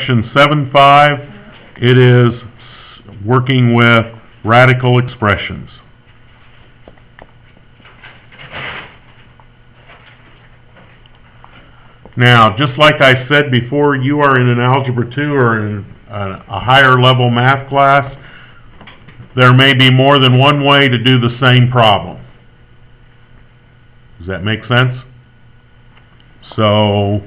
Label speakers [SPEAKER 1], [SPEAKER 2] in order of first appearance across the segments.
[SPEAKER 1] section 7.5. It is working with radical expressions. Now, just like I said before, you are in an Algebra 2 or in a higher level math class. There may be more than one way to do the same problem. Does that make sense? So,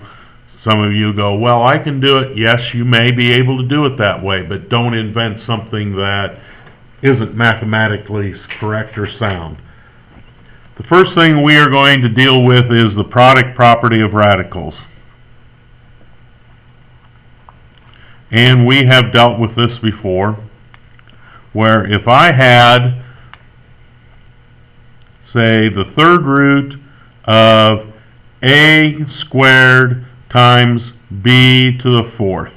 [SPEAKER 1] some of you go, well, I can do it. Yes, you may be able to do it that way, but don't invent something that isn't mathematically correct or sound. The first thing we are going to deal with is the product property of radicals. And we have dealt with this before, where if I had, say, the third root of a squared times b to the fourth,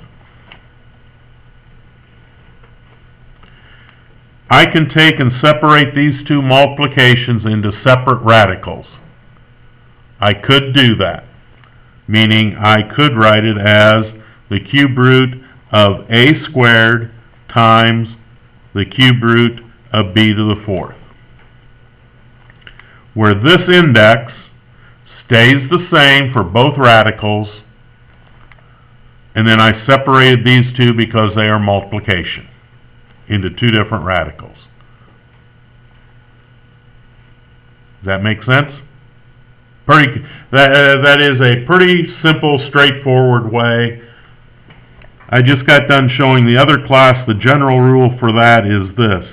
[SPEAKER 1] I can take and separate these two multiplications into separate radicals. I could do that, meaning I could write it as the cube root of a squared times the cube root of b to the fourth, where this index stays the same for both radicals, and then I separated these two because they are multiplication into two different radicals. Does that make sense? That is a pretty simple, straightforward way. I just got done showing the other class. The general rule for that is this.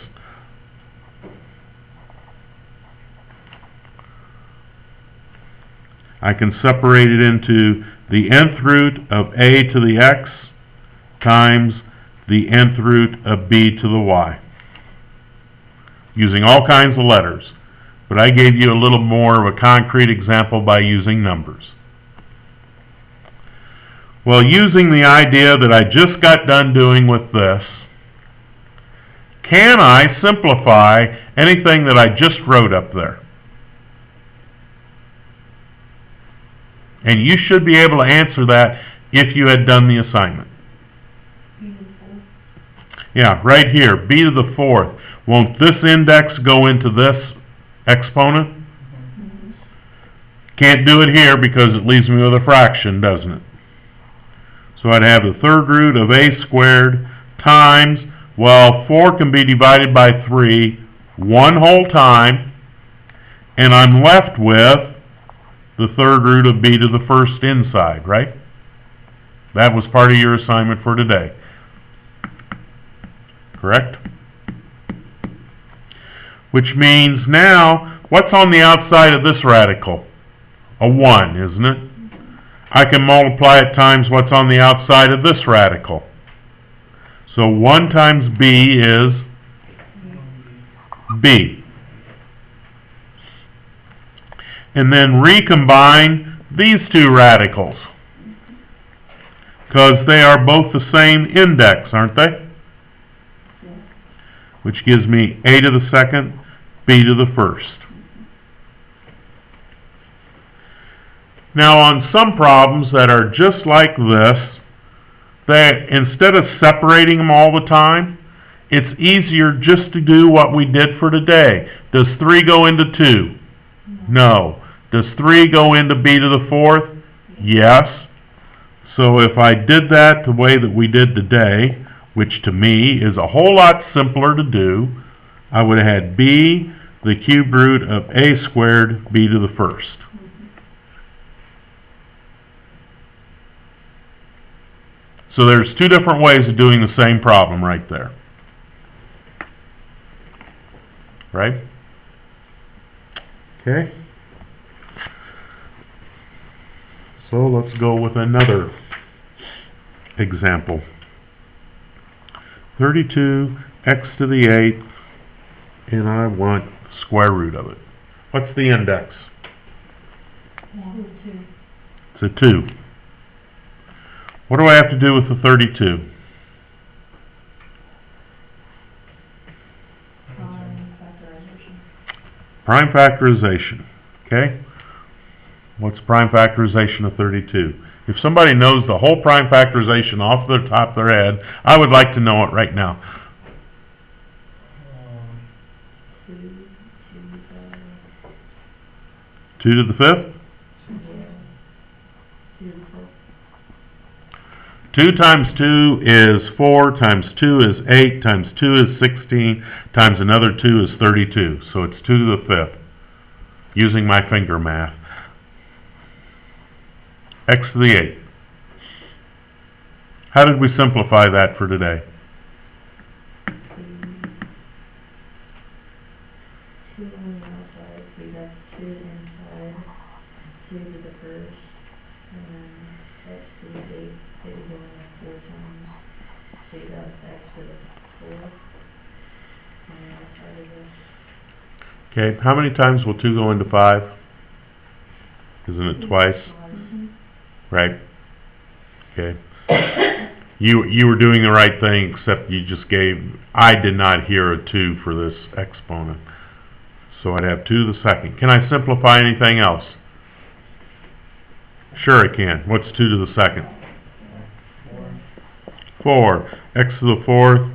[SPEAKER 1] I can separate it into the nth root of a to the x times the nth root of b to the y, using all kinds of letters. But I gave you a little more of a concrete example by using numbers. Well, using the idea that I just got done doing with this, can I simplify anything that I just wrote up there? And you should be able to answer that if you had done the assignment. Yeah, right here, b to the fourth. Won't this index go into this exponent? Can't do it here because it leaves me with a fraction, doesn't it? So I'd have the third root of a squared times, well, 4 can be divided by 3 one whole time, and I'm left with the third root of b to the first inside, right? That was part of your assignment for today. Correct? Which means now, what's on the outside of this radical? A 1, isn't it? I can multiply it times what's on the outside of this radical. So 1 times b is b. And then recombine these two radicals, because they are both the same index, aren't they? Which gives me a to the second, b to the first. Now on some problems that are just like this, that instead of separating them all the time, it's easier just to do what we did for today. Does 3 go into 2? No. Does 3 go into b to the fourth? Yes. So if I did that the way that we did today, which to me is a whole lot simpler to do, I would have had b, the cube root of a squared, b to the first. So there's two different ways of doing the same problem right there. Right? Okay. So let's go with another example. 32 x to the 8th, and I want square root of it. What's the index?
[SPEAKER 2] 2.
[SPEAKER 1] It's a 2. What do I have to do with the 32? Prime factorization. Okay? What's prime factorization of 32? If somebody knows the whole prime factorization off the top of their head, I would like to know it right now. 2 to the 5th? 2 times 2 is 4, times 2 is 8, times 2 is 16, times another 2 is 32. So it's 2 to the 5th, using my finger math. X to the 8. How did we simplify that for today?
[SPEAKER 2] 2 on the outside, we got 2 inside, 2 to the first, and then X to the 8, it was going up 4 times, so you got X to the 4 on the outside of this.
[SPEAKER 1] Okay, how many times will 2 go into 5? Isn't it twice? Right. Okay. You were doing the right thing, except you just I did not hear a 2 for this exponent. So I'd have 2 to the second. Can I simplify anything else? Sure I can. What's 2 to the second? 4. X to the 4th,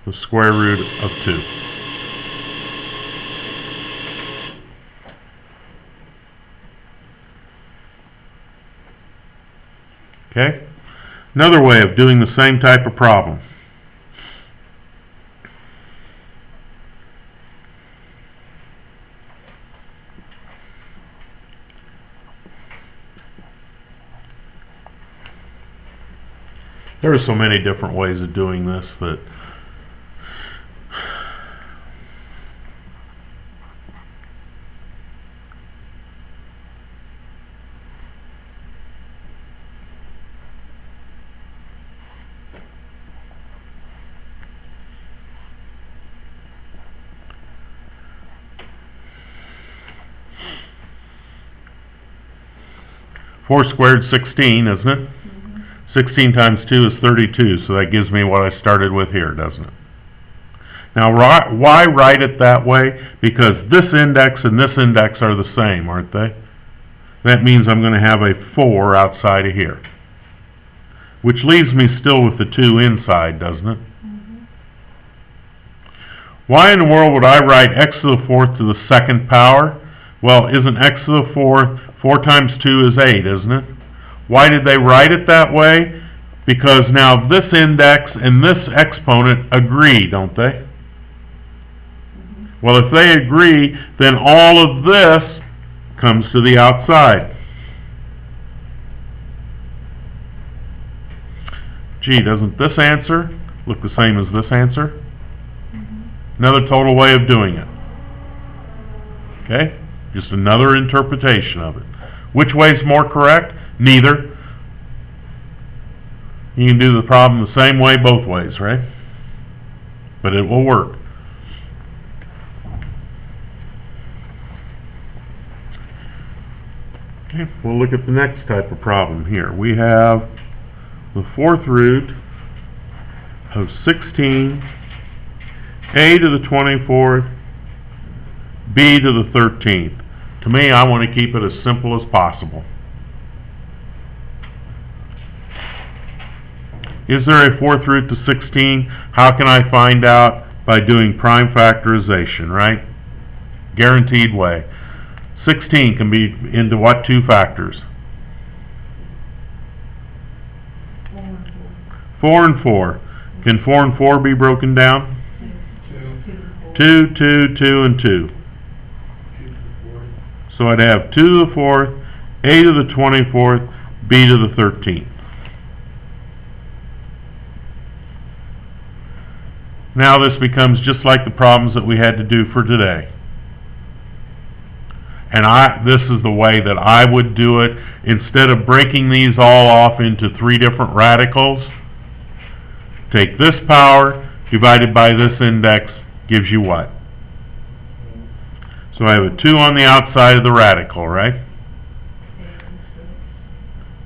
[SPEAKER 1] the square root of 2. Okay? Another way of doing the same type of problem. There are so many different ways of doing this that Four squared 16, isn't it? 16 times 2 is 32, so that gives me what I started with here, doesn't it? Now, why write it that way? Because this index and this index are the same, aren't they? That means I'm going to have a 4 outside of here. Which leaves me still with the 2 inside, doesn't it? Why in the world would I write x to the 4th to the 2nd power? Well, isn't x to the 4th, 4 times 2 is 8, isn't it? Why did they write it that way? Because now this index and this exponent agree, don't they? Well, if they agree, then all of this comes to the outside. Gee, doesn't this answer look the same as this answer? Another total way of doing it. Okay? Just another interpretation of it. Which way is more correct? Neither. You can do the problem the same way both ways, right? But it will work. Okay, we'll look at the next type of problem here. We have the 4th root of 16, a to the 24th, b to the 13th. To me, I want to keep it as simple as possible. Is there a 4th root to 16? How can I find out? By doing prime factorization, right? Guaranteed way. 16 can be into what 2 factors? 4 and 4. Can 4 and 4 be broken down? 2, 2, 2, and 2. So I'd have 2 to the 4th, a to the 24th, b to the 13th. Now this becomes just like the problems that we had to do for today. And this is the way that I would do it. Instead of breaking these all off into 3 different radicals, take this power divided by this index gives you what? So I have a 2 on the outside of the radical, right?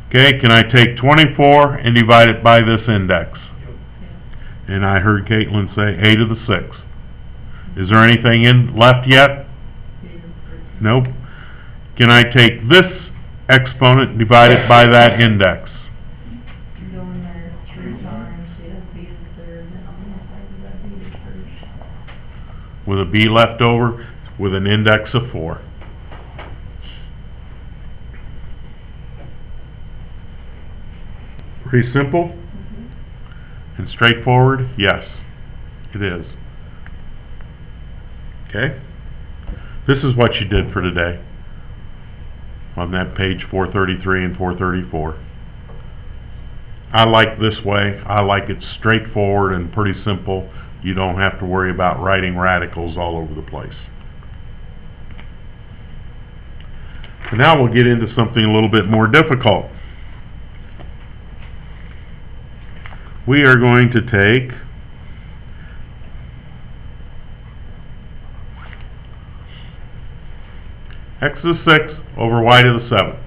[SPEAKER 1] Okay, can I take 24 and divide it by this index? And I heard Caitlin say a to the 6th. Is there anything left yet? Nope. Can I take this exponent divided by that index.
[SPEAKER 2] You go in there 3 times, so you have b to the third, then on the side of that b to the first.
[SPEAKER 1] With a b left over with an index of 4. Pretty simple and straightforward? Yes, it is. Okay? This is what you did for today on that page 433 and 434. I like this way. I like it straightforward and pretty simple. You don't have to worry about writing radicals all over the place. And now we'll get into something a little bit more difficult. We are going to take x to the 6th over y to the 7th.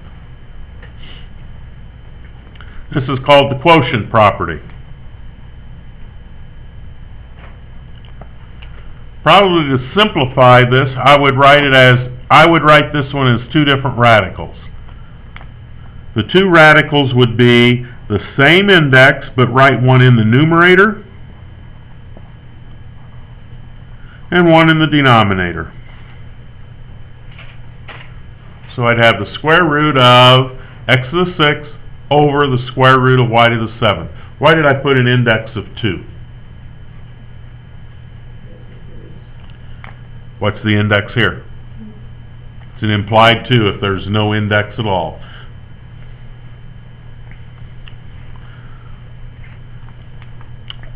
[SPEAKER 1] This is called the quotient property. Probably to simplify this, I would write this one as 2 different radicals. The 2 radicals would be the same index, but write one in the numerator and one in the denominator. So I'd have the square root of x to the 6th over the square root of y to the 7th. Why did I put an index of 2? What's the index here? It's an implied 2 if there's no index at all.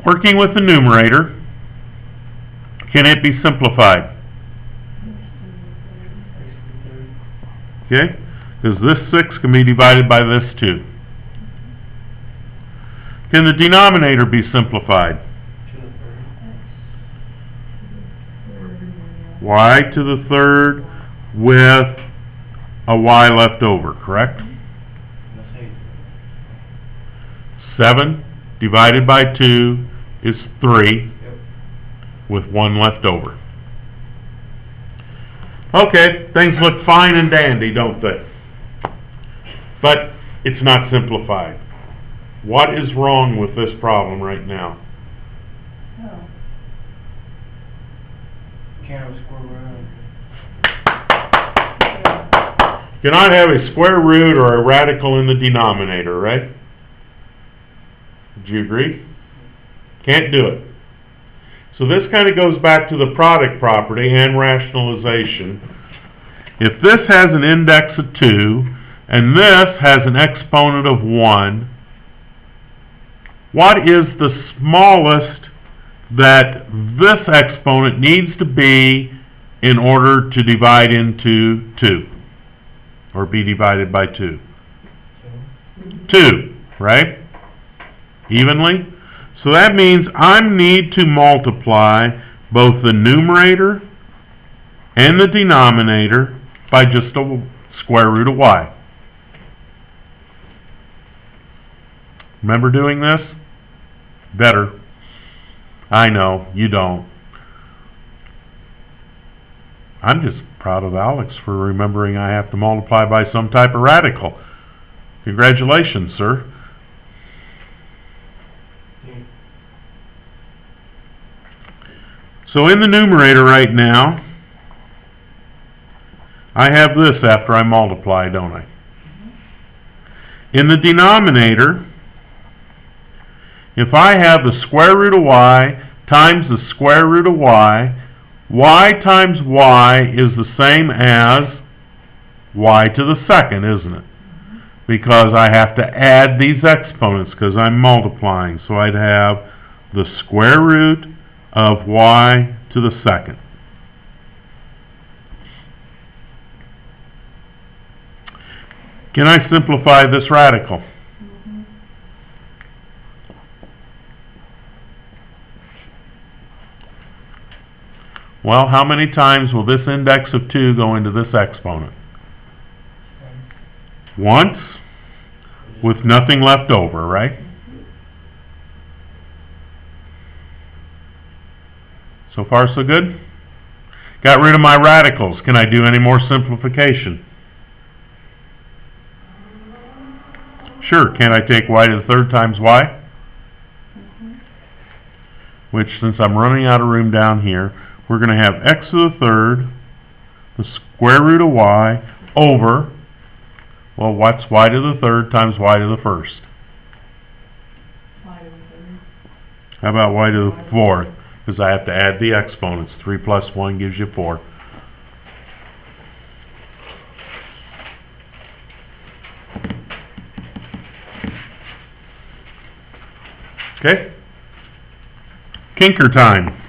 [SPEAKER 1] Working with the numerator, can it be simplified? Okay? Because this 6 can be divided by this 2. Can the denominator be simplified? Y to the 3rd with a y left over, correct? 7 divided by 2 is 3 with 1 left over. Okay, things look fine and dandy, don't they? But it's not simplified. What is wrong with this problem right now?
[SPEAKER 2] Oh.
[SPEAKER 3] Can't have a square root.
[SPEAKER 1] Cannot have a square root or a radical in the denominator, right? Do you agree? Can't do it. So this kind of goes back to the product property and rationalization. If this has an index of 2 and this has an exponent of 1, what is the smallest that this exponent needs to be in order to divide into 2 or be divided by 2? 2, right? Evenly? So that means I need to multiply both the numerator and the denominator by just a square root of y. Remember doing this? Better. I know, you don't. I'm just proud of Alex for remembering I have to multiply by some type of radical. Congratulations, sir. So in the numerator right now, I have this after I multiply, don't I? In the denominator, if I have the square root of y times the square root of y times y is the same as y to the 2nd, isn't it? Because I have to add these exponents because I'm multiplying. So I'd have the square root of y to the 2nd. Can I simplify this radical? Well, how many times will this index of 2 go into this exponent? Once, with nothing left over, right? So far, so good? Got rid of my radicals. Can I do any more simplification? Sure, can I take y to the third times y? Which, since I'm running out of room down here, we're going to have x to the third, the square root of y, over, well, what's y to the third times y to the first?
[SPEAKER 2] Y to the third.
[SPEAKER 1] How about y to the fourth? Because I have to add the exponents. 3 plus 1 gives you 4. Okay? Kinker time.